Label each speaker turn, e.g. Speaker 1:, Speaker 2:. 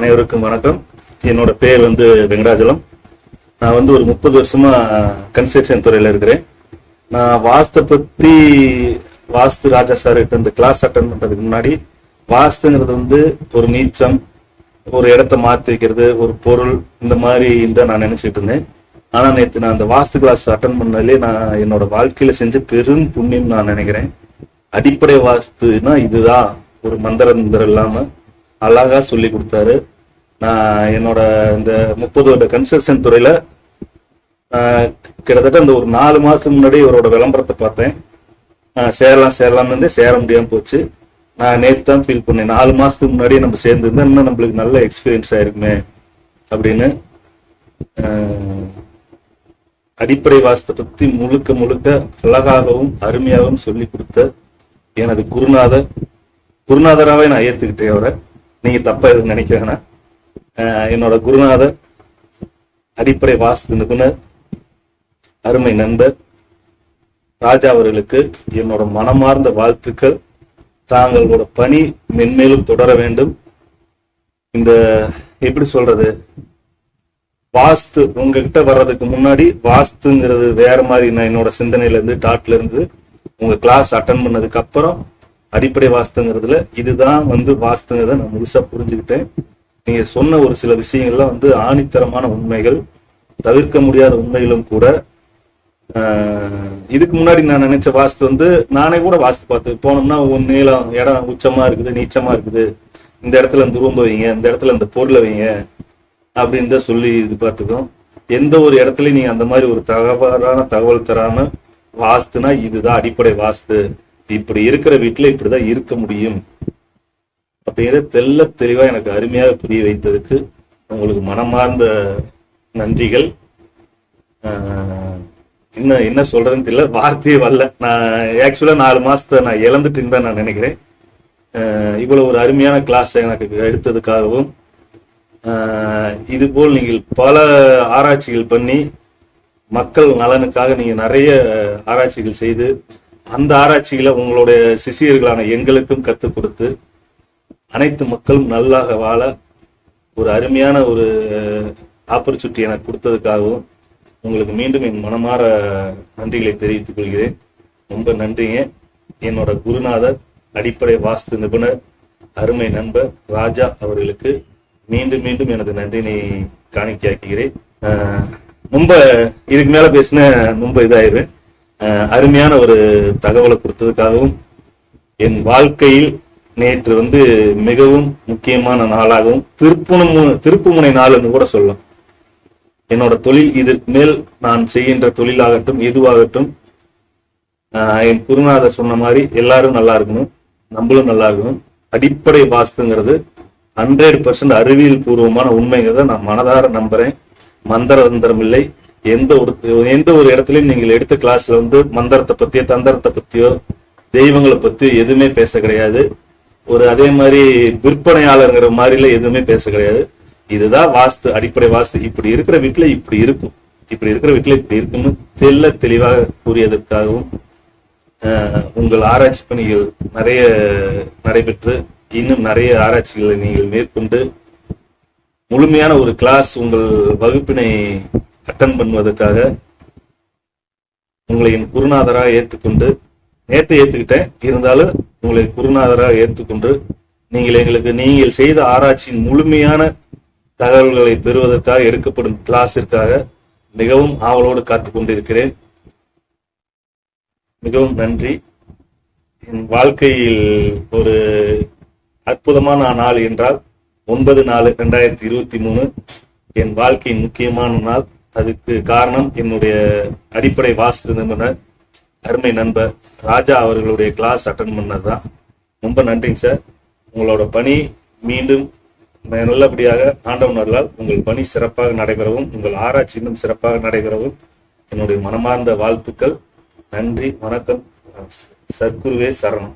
Speaker 1: அனைவருக்கும் வணக்கம். என்னோட பேர் வெங்கடாஜலம். நான் ஒரு 30 வருஷமா கன்ஸ்ட்ரக்ஷன் துறையில இருக்கிறேன். நான் வாஸ்து ராஜா சார் கிட்ட இந்த கிளாஸ் அட்டன் பண்றதுக்கு முன்னாடி வாஸ்துங்கிறது ஒரு நீச்சம், ஒரு இடத்த மாத்தி வைக்கிறது, ஒரு பொருள், இந்த மாதிரி நான் நினைச்சிட்டு இருந்தேன். ஆனா நேற்று நான் அந்த வாஸ்து கிளாஸ் அட்டன் பண்ணதுலேயே நான் என்னோட வாழ்க்கையில செஞ்ச பெரும் புண்ணியம் நான் நினைக்கிறேன். அடிப்படை வாஸ்துனா இதுதான், ஒரு மந்திரம் இல்லாம அழகா சொல்லி கொடுத்தாரு. நான் என்னோட இந்த 30 வருட கன்ஸ்ட்ரக்ஷன் துறையில கிட்டத்தட்ட இந்த ஒரு 4 மாசத்துக்கு முன்னாடி இவரோட விளம்பரத்தை பார்த்தேன். சேரலாம்னு சேர முடியாம போச்சு. நான் நேற்று தான் ஃபீல் பண்ணேன், 4 மாசத்துக்கு முன்னாடியே நம்ம சேர்ந்துருந்தா இன்னும் நம்மளுக்கு நல்ல எக்ஸ்பீரியன்ஸ் ஆயிருக்குமே அப்படின்னு. அடிப்படை வாஸ்தை பத்தி முழுக்க அழகாகவும் அருமையாகவும் சொல்லி கொடுத்த எனது குருநாதராவே நான் ஏத்துக்கிட்டேன் அவரை. நீங்க தப்பா எதுவும் நினைக்க வேணாம். என்னோட குருநாதர், அடிப்படை வாஸ்து நிபுணர், அருமை நண்பர் ராஜா அவர்களுக்கு என்னோட மனமார்ந்த வாழ்த்துக்கள். தாங்களோட பணி மென்மேலும் தொடர வேண்டும். இந்த எப்படி சொல்றது, வாஸ்து உங்ககிட்ட வர்றதுக்கு முன்னாடி வாஸ்துங்கிறது வேற மாதிரி நான் என்னோட சிந்தனையில இருந்து டாட்ல இருந்து உங்க கிளாஸ் அட்டன் பண்ணதுக்கு அப்புறம் அடிப்படை வாஸ்துங்கிறதுல இதுதான் வாஸ்துங்கிறத நான் முழுசா புரிஞ்சுக்கிட்டேன். நீங்க சொன்ன ஒரு சில விஷயங்கள்லாம் ஆணித்தரமான உண்மைகள், தவிர்க்க முடியாத உண்மைகளும் கூட. இதுக்கு முன்னாடி நான் நினைச்ச வாஸ்து நானே கூட வாஸ்து பார்த்து போனோம்னா நீளம், இடம் உச்சமா இருக்குது, நீச்சமா இருக்குது, இந்த இடத்துல இந்த ரூம் வைங்க, இந்த இடத்துல இந்த பொருளை வைங்க அப்படின்னு தான் சொல்லி இது பார்த்துக்கோம். எந்த ஒரு இடத்துலயும் நீங்க அந்த மாதிரி ஒரு தகவல் தராம வாஸ்துனா இதுதான் அடிப்படை வாஸ்து, இப்படி இருக்கிற வீட்டுல இப்படிதான் இருக்க முடியும் அப்படிங்கிறத தெளிவா எனக்கு அருமையாக புரிய வைத்ததுக்கு உங்களுக்கு மனமார்ந்த நன்றிகள். இன்னும் என்ன சொல்றதுன்னு தெரியல, வார்த்தையே வரல. நான் ஆக்சுவலா 4 மாசத்தை நான் இழந்துட்டுன்னு தான் நான் நினைக்கிறேன். இவ்வளவு ஒரு அருமையான கிளாஸ் எனக்கு எடுத்ததுக்காகவும், இது போல் நீங்கள் பல ஆராய்ச்சிகள் பண்ணி மக்கள் நலனுக்காக நீங்க நிறைய ஆராய்ச்சிகள் செய்து அந்த ஆராய்ச்சிகளை உங்களுடைய சிஷியர்களான எங்களுக்கும் கற்றுக் கொடுத்து அனைத்து மக்களும் நல்லாக வாழ ஒரு அருமையான ஒரு ஆப்பர்ச்சுனிட்டி எனக்கு கொடுத்ததுக்காகவும் உங்களுக்கு மீண்டும் என் மனமாற நன்றிகளை தெரிவித்துக் கொள்கிறேன். ரொம்ப நன்றிங்க. என்னோட குருநாதர், அடிப்படை வாஸ்து நிபுணர், அருமை நண்பர் ராஜா அவர்களுக்கு மீண்டும் எனது நன்றினை காணிக்கையாக்குகிறேன். ரொம்ப இதுக்கு மேல பேசின ரொம்ப இதாயிருவேன். அருமையான ஒரு தகவலை கொடுத்ததுக்காகவும், என் வாழ்க்கையில் நேற்று மிகவும் முக்கியமான நாளாகவும் திருப்புமுனை நாள்னு கூட சொல்லலாம். என்னோட தொழில், இதற்கு மேல் நான் செய்கின்ற தொழிலாகட்டும் எதுவாகட்டும், என் குருநாதர் சொன்ன மாதிரி எல்லாரும் நல்லா இருக்கணும், நம்மளும் நல்லா இருக்கணும். அடிப்படை வாஸ்துங்கிறது 100% அறிவியல் பூர்வமான உண்மைங்கிறத நான் மனதார நம்புறேன். மந்திரம் இல்லை. எந்த ஒரு இடத்துலயும் நீங்கள் எடுத்த கிளாஸ்ல மந்திரத்தை பத்தியோ தந்திரத்தை பத்தியோ தெய்வங்களை பத்தியோ எதுவுமே பேச கிடையாது. அதே மாதிரி விற்பனையாளர்ங்கிற மாதிரில எதுவுமே பேச கிடையாது. இதுதான் வாஸ்து, அடிப்படை வாஸ்து. இப்படி இருக்கிற வீட்டுல இப்படி இருக்கும், இப்படி இருக்கிற வீட்டுல இப்படி இருக்குன்னு தெளிவாக கூறியதற்காகவும், உங்கள் ஆராய்ச்சி பணிகள் நிறைய நடைபெற்று இன்னும் நிறைய ஆராய்ச்சிகளை நீங்கள் மேற்கொண்டு முழுமையான ஒரு கிளாஸ் உங்கள் வகுப்பினை அட்டன் பண்ணுவதற்காக உங்களை என் குருநாதராக ஏற்றுக்கொண்டு, நேற்று ஏற்றுக்கிட்டேன், இருந்தாலும் உங்களை குருநாதராக ஏற்றுக்கொண்டு நீங்கள் செய்த ஆராய்ச்சியின் முழுமையான தகவல்களை பெறுவதற்காக எடுக்கப்படும் கிளாஸிற்காக மிகவும் ஆவலோடு காத்துக் கொண்டிருக்கிறேன். மிகவும் நன்றி. என் வாழ்க்கையில் ஒரு அற்புதமான நாள் என்றால் 9/4/2023 என் வாழ்க்கையின் முக்கியமான நாள். அதுக்கு காரணம் என்னுடைய அடிப்படை வாஸ்து நிபுணர், அருமை நண்பர் ராஜா அவர்களுடைய கிளாஸ் அட்டன் பண்ணதுதான். ரொம்ப நன்றிங்க சார். உங்களோட பணி மீண்டும் நல்லபடியாக ஆண்டவன் அருளால் உங்கள் பணி சிறப்பாக நடைபெறவும், உங்கள் ஆராய்ச்சி இன்னும் சிறப்பாக நடைபெறவும் என்னுடைய மனமார்ந்த வாழ்த்துக்கள். நன்றி, வணக்கம். சத்குருவே சரணம்.